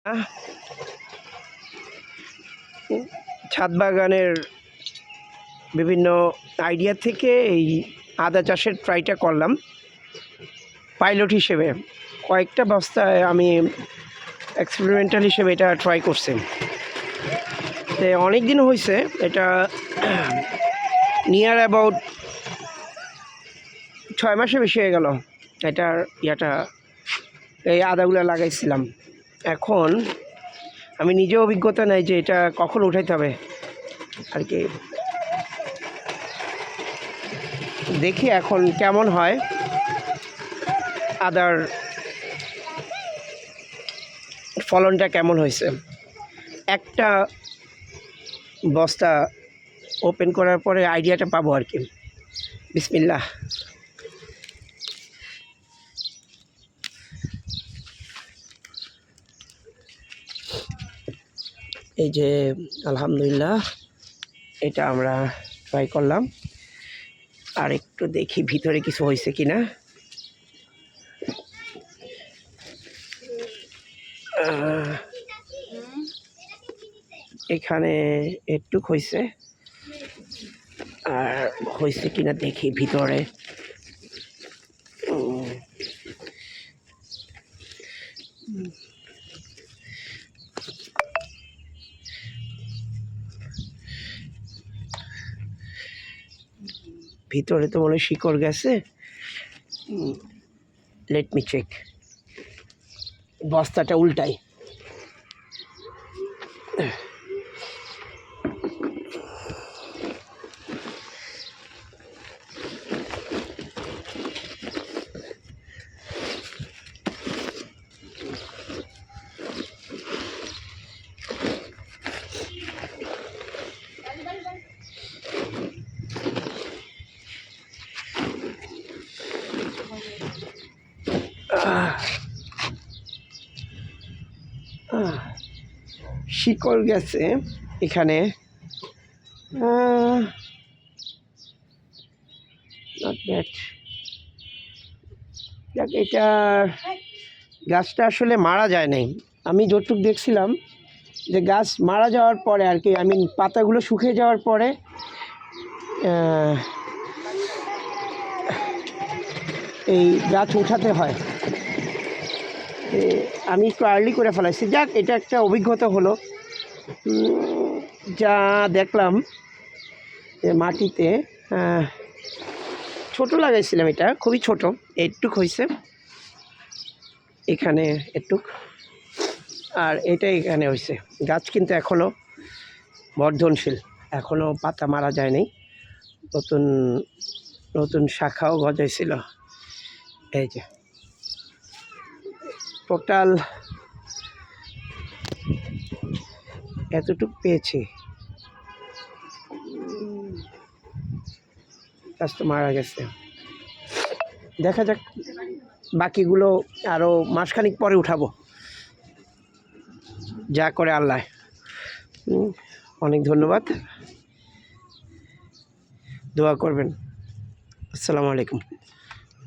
আহ, ছাদ বাগানের বিভিন্ন আইডিয়া থেকে এই আদা চাষের ট্রাইটা করলাম পাইলট হিসেবে। কয়েকটা বস্তায় আমি এক্সপেরিমেন্টাল হিসেবে এটা ট্রাই করছি। তো অনেক দিন হয়েছে, এটা নিয়ার অ্যাবাউট 6 মাসে বেশি হয়ে গেল এটার এই আদাগুলো লাগাইছিলাম। এখন আমি নিজে অভিজ্ঞতা নেই যে এটা কখন উঠাইতে হবে আর কি। দেখি এখন কেমন হয়, আদার ফলনটা কেমন হয়েছে। একটা বস্তা ওপেন করার পরে আইডিয়াটা পাবো আর কি। বিসমিল্লাহ। এই যে আলহামদুলিল্লাহ, এটা আমরা ট্রাই করলাম। আর একটু দেখি ভিতরে কিছু হয়েছে কি না। এখানে একটু হয়েছে, আর হয়েছে কিনা দেখি ভিতরে। ভিতরে তো মনে হয় শিকড় গেছে। Let me check. বস্তাটা উল্টাই। শিকড় গেছে এখানে। এটা গাছটা আসলে মারা যায় নাই। আমি যতটুকু দেখছিলাম যে গাছ মারা যাওয়ার পরে আর কি, পাতাগুলো শুকিয়ে যাওয়ার পরে এই গাছ উঠাতে হয়। আমি একটু আর্লি করে ফেলাইছি। যাক, এটা একটা অভিজ্ঞতা হলো। যা দেখলাম যে মাটিতে ছোট লাগাইছিলাম, এটা খুবই ছোট, একটুক হয়েছে এখানে একটুক, আর এটা এখানে হয়েছে। গাছ কিন্তু এখনও বর্ধনশীল, এখনও পাতা মারা যায়নি, নতুন নতুন শাখাও গজাইছিল। এই যে টোটাল এতটুক পেয়েছি, গাছ তো মারা গেছে। দেখা যাক, বাকিগুলো আরও মাসখানিক পরে উঠাবো, যা করে আল্লাহ। অনেক ধন্যবাদ, দোয়া করবেন। আসসালামু আলাইকুম।